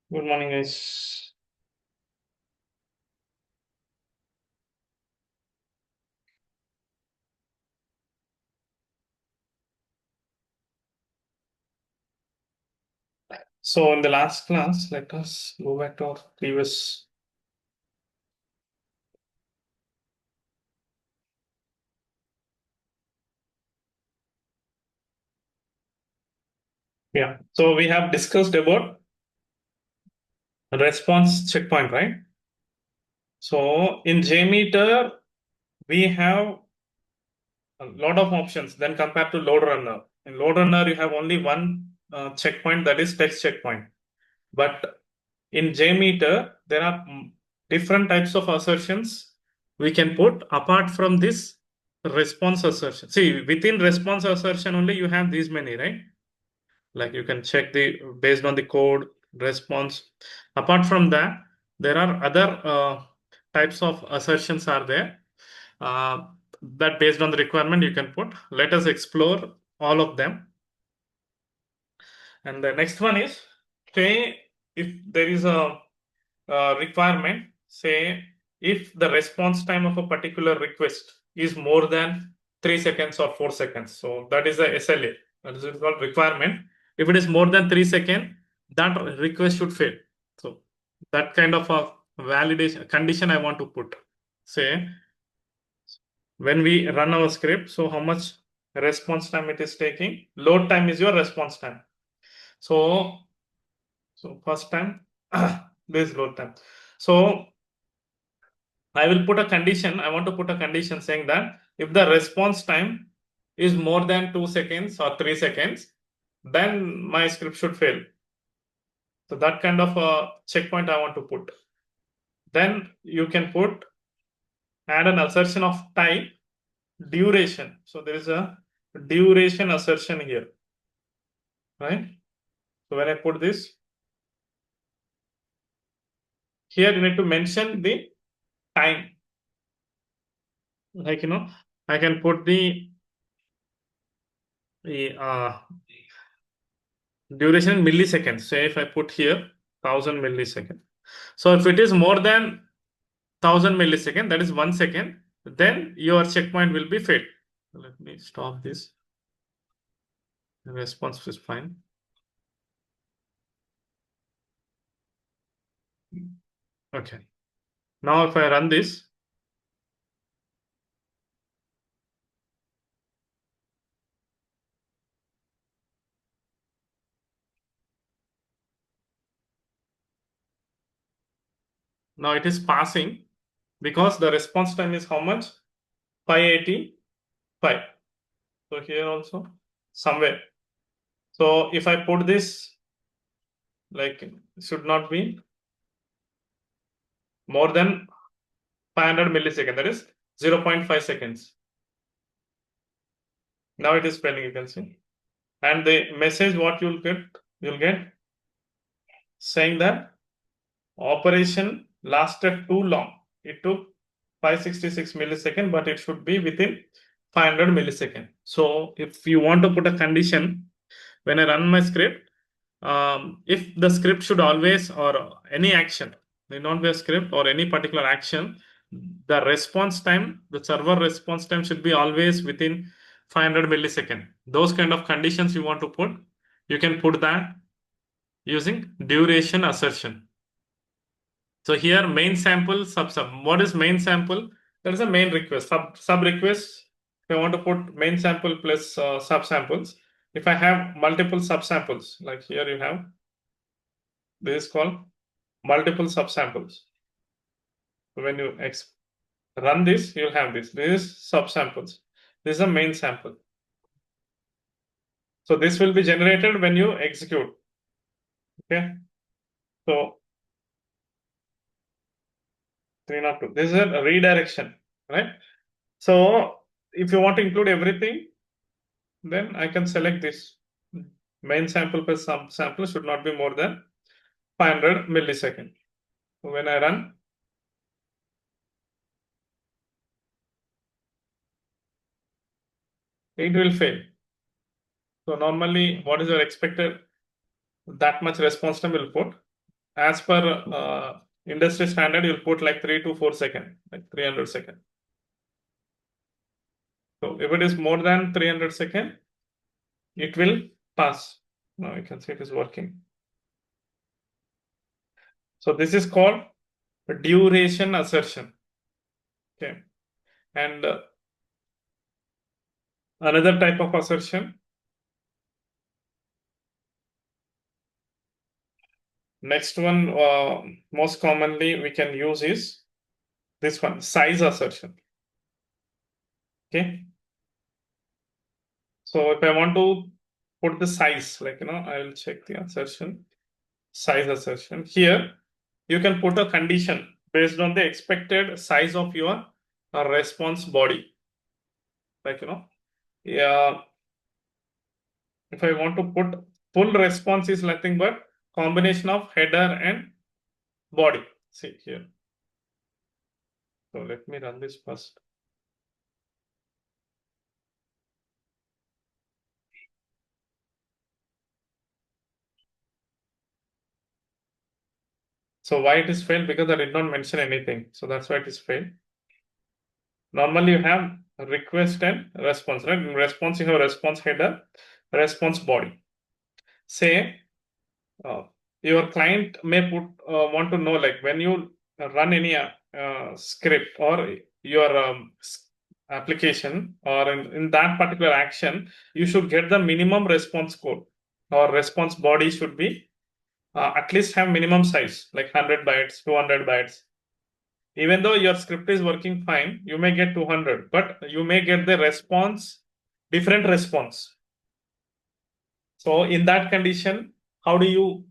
Good morning, guys. So, in the last class, let us go back to our previous. Yeah. So, we have discussed about response checkpoint, right? So, in Jmeter, we have a lot of options then compared to load runner. In load runner, you have only one checkpoint, that is text checkpoint. But in Jmeter, there are different types of assertions we can put apart from this response assertion. See, within response assertion only you have these many, right? Like you can check the based on the code response. Apart from that, there are other types of assertions are there uh, that based on the requirement you can put. Let us explore all of them. And the next one is, say if there is a requirement, say if the response time of a particular request is more than 3 seconds or 4 seconds. So that is the SLA. That is called requirement. If it is more than 3 seconds, that request should fail. So that kind of a validation condition I want to put. Say when we run our script, so how much response time it is taking. Load time is your response time. So first time, this load time. So I will put a condition. I want to put a condition saying that if the response time is more than 2 seconds or 3 seconds, then my script should fail. So that kind of a checkpoint I want to put. Then you can add an assertion of type duration. So there is a duration assertion here, right? So when I put this, here you need to mention the time. Like, I can put the duration in milliseconds. Say if I put here 1000 milliseconds. So if it is more than 1000 milliseconds, that is 1 second, then your checkpoint will be failed. Let me stop this. The response is fine. Okay. Now if I run this, now it is passing because the response time is how much? 585. So here also somewhere. So if I put this, like, should not be more than 500 milliseconds, that is 0.5 seconds. Now it is spelling, you can see. And the message what you'll get saying that operation lasted too long. It took 566 milliseconds, but it should be within 500 milliseconds. So if you want to put a condition, when I run my script, if the script should always, or any action, may not be a script or any particular action, the response time, the server response time should be always within 500 milliseconds. Those kind of conditions you want to put, you can put that using duration assertion. So here main sample sub. What is main sample? There is a main request. Sub request. If I want to put main sample plus sub samples. If I have multiple sub samples, like here you have, this is called multiple subsamples. When you run this, you'll have this. This is subsamples. This is a main sample. So this will be generated when you execute. Okay. So 302. This is a redirection, right? So if you want to include everything, then I can select this. Main sample per sample should not be more than 500 milliseconds. So when I run, it will fail. So normally, what is your expected that much response time will put? as per industry standard, you'll put like 3 to 4 seconds, like 300 seconds. So if it is more than 300 seconds, it will pass. Now you can see it is working. So this is called duration assertion. Okay. And another type of assertion, next one, most commonly we can use is this one, size assertion. Okay. So if I want to put the size, like, I will check the assertion, size assertion. Here, you can put a condition based on the expected size of your response body. Like, yeah, if I want to put full response is nothing but combination of header and body. See here. So let me run this first. So why it is failed? Because I did not mention anything. So that's why it is failed. Normally you have request and response, right? In response, you have response header, response body. Say your client may want to know, like, when you run any script or your application, or in that particular action, you should get the minimum response code, or response body should be at least have minimum size, like 100 bytes, 200 bytes. Even though your script is working fine, you may get 200, but you may get the response, different response. So in that condition, how do you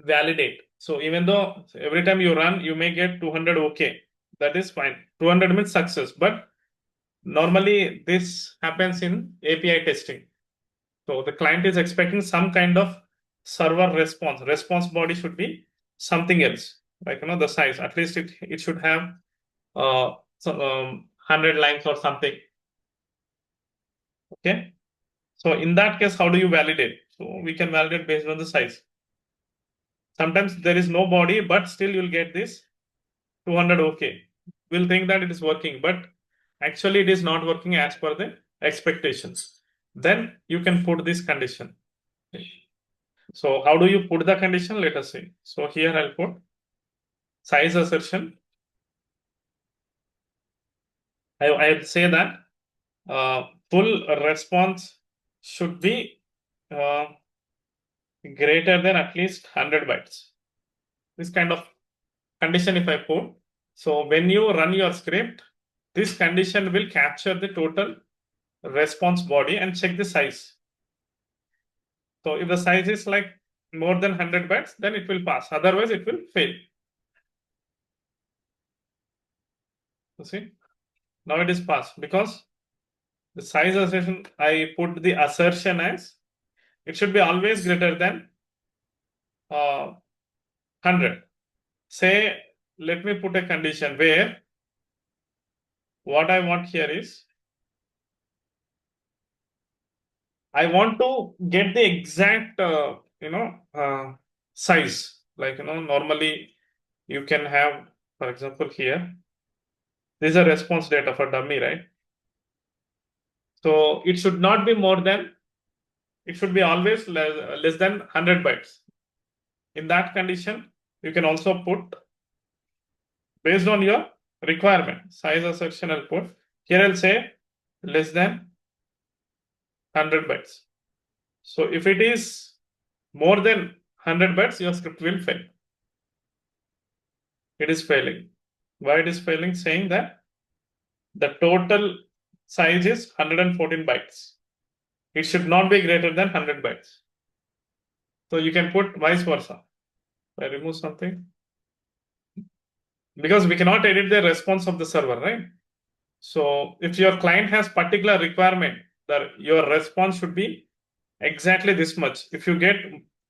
validate? So even though every time you run, you may get 200, okay, that is fine. 200 means success, but normally this happens in API testing. So the client is expecting some kind of server response. Response body should be something else, like, the size. At least it should have 100 lines or something. Okay. So in that case, how do you validate? So we can validate based on the size. Sometimes there is no body, but still you'll get this 200. Okay. We'll think that it is working, but actually it is not working as per the expectations. Then you can put this condition. So how do you put the condition? Let us see. So here I'll put size assertion. I'll say that full response should be greater than at least 100 bytes. This kind of condition if I put, so when you run your script, this condition will capture the total response body and check the size. So if the size is like more than 100 bytes, then it will pass. Otherwise, it will fail. You see, now it is passed because the size assertion, I put the assertion as it should be always greater than 100. Say, let me put a condition where what I want here is I want to get the exact, size. Like, normally you can have, for example, here, this is a response data for dummy, right? So it should not be more than, it should be always less than 100 bytes. In that condition, you can also put based on your requirement, size assertion I'll put. Here I'll say less than 100 bytes. So if it is more than 100 bytes, your script will fail. It is failing. Why it is failing? Saying that the total size is 114 bytes. It should not be greater than 100 bytes. So you can put vice versa. I remove something because we cannot edit the response of the server, right? So if your client has particular requirement that your response should be exactly this much, if you get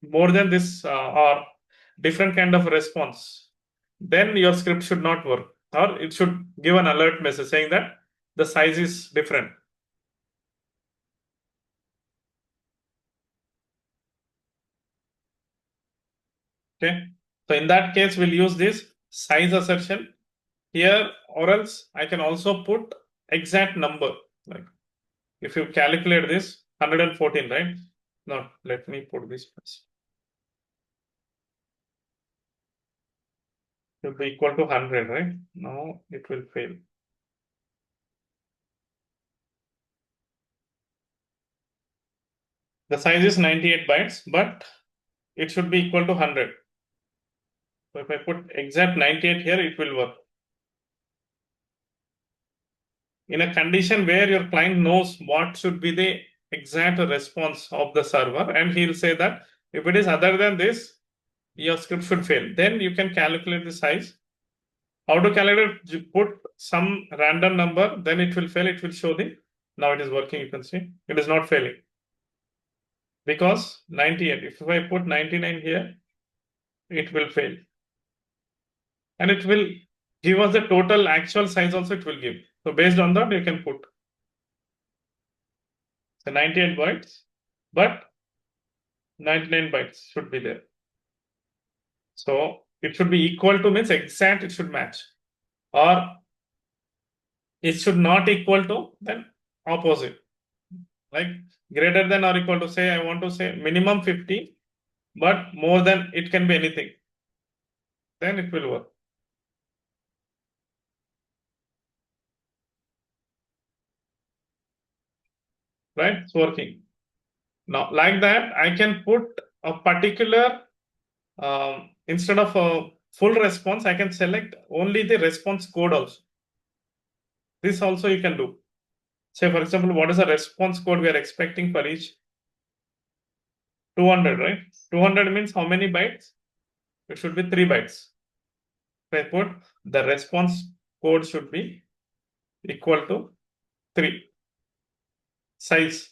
more than this or different kind of response, then your script should not work, or it should give an alert message saying that the size is different. Okay. So in that case, we'll use this size assertion here, or else I can also put exact number. Like if you calculate this 114, right? No, let me put this first. It will be equal to 100, right? No, it will fail. The size is 98 bytes, but it should be equal to 100. So if I put exact 98 here, it will work. In a condition where your client knows what should be the exact response of the server, and he'll say that if it is other than this, your script should fail. Then you can calculate the size. How to calculate? You put some random number, then it will fail. It will show the, now it is working. You can see it is not failing because 98. If I put 99 here, it will fail, and it will give us the total actual size also. It will give. So based on that, you can put the 98 bytes, but 99 bytes should be there. So it should be equal to means exact, it should match, or it should not equal to, then opposite. Like greater than or equal to, say I want to say minimum 50, but more than, it can be anything. Then it will work. Right? It's working. Now, like that, I can put a particular, instead of a full response, I can select only the response code also. This also you can do. Say, for example, what is the response code we are expecting for each? 200, right? 200 means how many bytes? It should be 3 bytes. If I put the response code should be equal to 3. Size.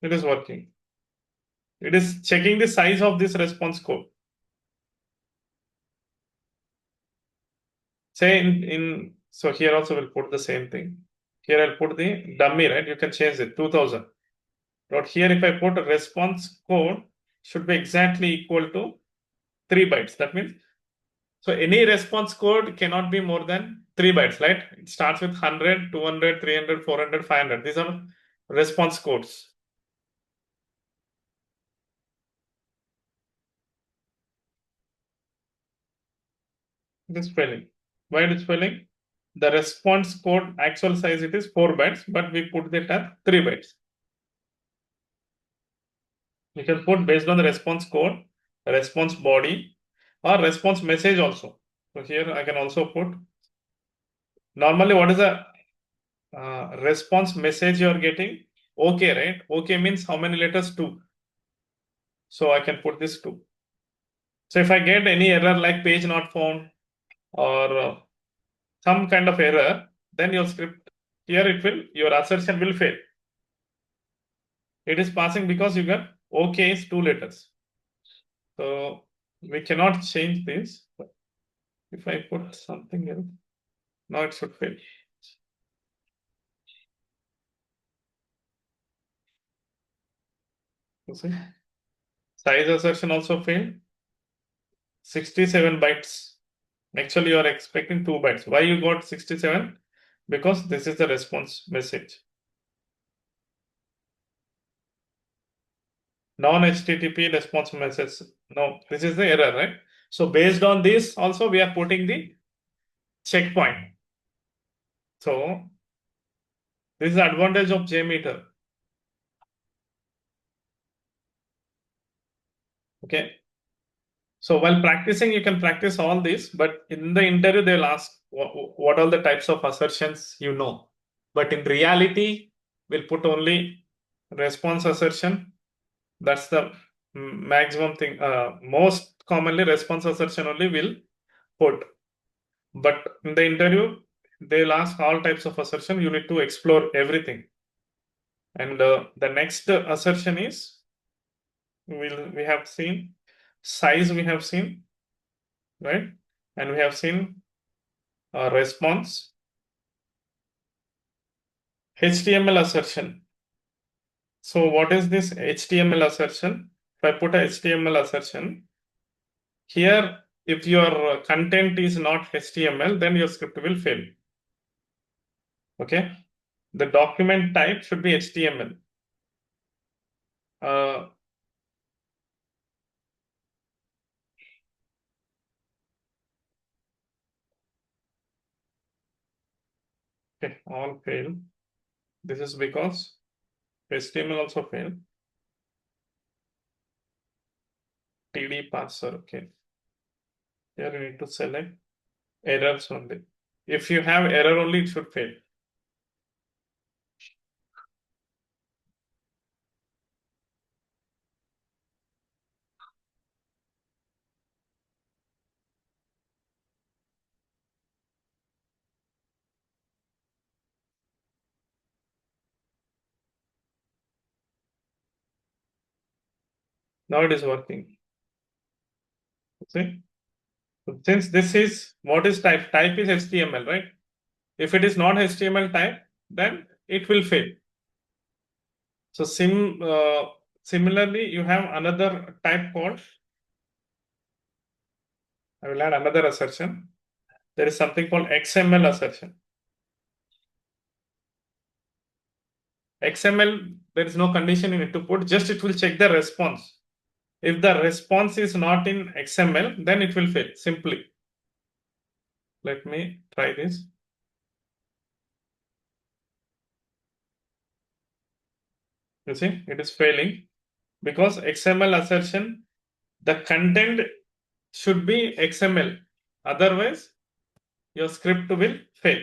It is working. It is checking the size of this response code. Say so here also we'll put the same thing. Here I'll put the dummy, right? You can change it 2000. But here if I put a response code should be exactly equal to 3 bytes. That means, so any response code cannot be more than 3 bytes, right? It starts with 100, 200, 300, 400, 500. These are response codes. It is failing. Why it is failing? The response code actual size it is 4 bytes, but we put it at 3 bytes. You can put based on the response code, response body, or response message also. So here I can also put, normally what is the response message you are getting? Okay, right? Okay means how many letters? 2. So I can put this 2. So if I get any error like page not found or some kind of error, then your script here your assertion will fail. It is passing because you got okay is 2 letters. So we cannot change this. If I put something else, now it should fail. You see? Size assertion also failed. 67 bytes. Actually, you are expecting 2 bytes. Why you got 67? Because this is the response message. Non-HTTP response message. No, this is the error, right? So based on this, also we are putting the checkpoint. So this is the advantage of Jmeter. Okay. So while practicing, you can practice all this, but in the interview, they'll ask what are the types of assertions you know. But in reality, we'll put only response assertion. That's the maximum thing. Most commonly, response assertion only will put. But in the interview, they'll ask all types of assertion. You need to explore everything. And the next assertion is, we have seen size, we have seen, right? And we have seen response. HTML assertion. So what is this HTML assertion? If I put a HTML assertion here, if your content is not HTML, then your script will fail. Okay, the document type should be HTML. Okay, all fail. This is because HTML also failed. TD parser. Okay, here you need to select errors only. If you have error only, it should fail. Now it is working. See, since this is what is type? Type is HTML, right? If it is not HTML type, then it will fail. So similarly, you have another type called. I will add another assertion. There is something called XML assertion. XML, there is no condition you need to put, just it will check the response. If the response is not in XML, then it will fail simply. Let me try this. You see, it is failing because XML assertion, the content should be XML. Otherwise, your script will fail.